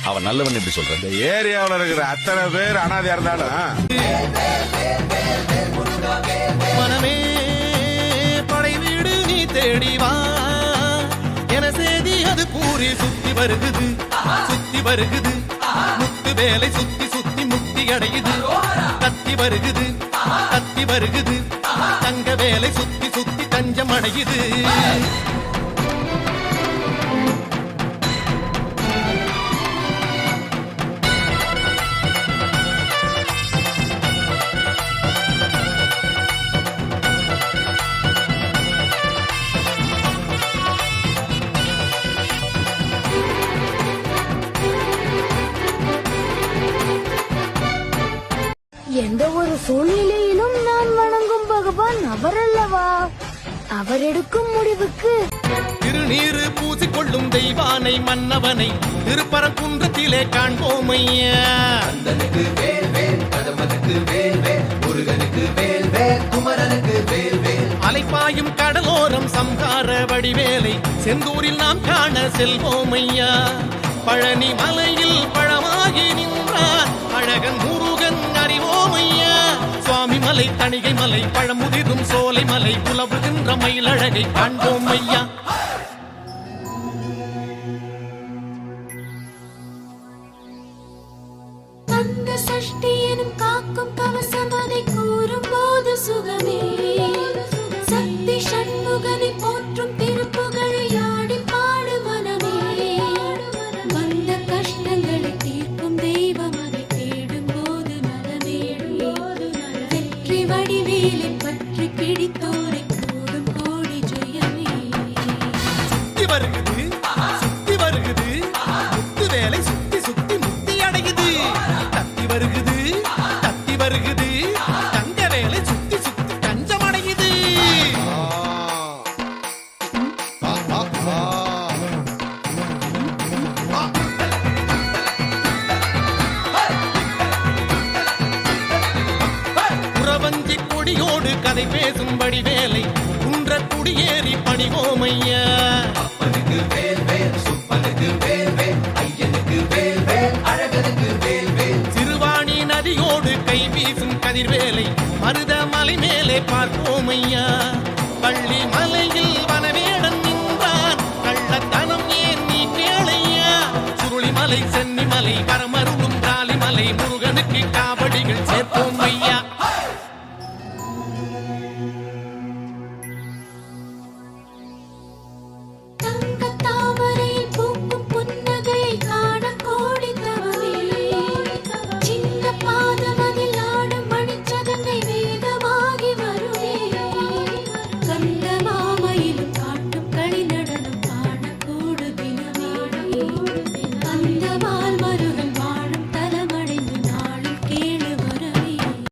அவன் நல்லவன் எப்படி சொல்ற? இந்த ஏரியாவில் இருக்கிற அத்தனை பேர் அனாதையா இருந்தாலும் மனமே படை வீடு நீ தேடி வா என செய்தி அது கூறி சுத்தி வருகுது முத்து வேலை சுத்தி சுத்தி முக்தி அடையுது கத்தி வருகுது தங்க வேலை சுத்தி சுத்தி தஞ்சம் அடையுது. எந்த ஒரு சூழ்நிலையிலும் நான் வணங்கும் பகவான் அவரல்லவா? அவர் எடுக்கும் முடிவுக்கு திருநீரு பூசிக்கொள்ளும் தெய்வானை மன்னவனை திருப்பரங்குன்றத்திலே காண்போமையா. அலைப்பாயும் கடலோரம் சம்ஹார வடிவேலை செந்தூரில் நாம் காண செல்வோமையா. பழனி மலையில் பழமாகி நின்றான் அழகன் முருகன் அறிவோமையா. சுவாமி மலை, தணிகை மலை, பழமுதிரும் சோலை மலை, புலவுகின்ற மயிலழகை காண்போம் ஐயா. அந்த சஷ்டி எனும் காக்கும் கவசம் அதை கூறும் போது சுகமே. சக்தி சண்முகனை போற்றும் திருப்புகழை ஆடி பாடு மனமே. வந்த கஷ்டங்களை தீர்க்கும் தெய்வம் அதை தேடும் போது நலமே. வெற்றி வடிவேலை பற்றி பிடித்தோரை கூடும் கோடி ஜெயமே. சுத்தி வருகுது முத்து வேலை சுத்தி சுத்தி முக்தி அடையுது. தத்தி வருகுது தங்க வேலை சுத்தி சுத்தி தஞ்சம் அடையுது. புறவஞ்சி கொடியோடு கதை பேசும்படி வேலை குன்ற குடியேறி பணிவோமையா. சிறுவாணி நதியோடு கை வீசும் கதிர்வேலை மருத மலை மேலே பார்ப்போமையா. பள்ளி மலையில் வனவேடன் நின்றான் கள்ளத்தனம் ஏன் நீ கேளையா. சுருளிமலை சென்னிமலை பரமரு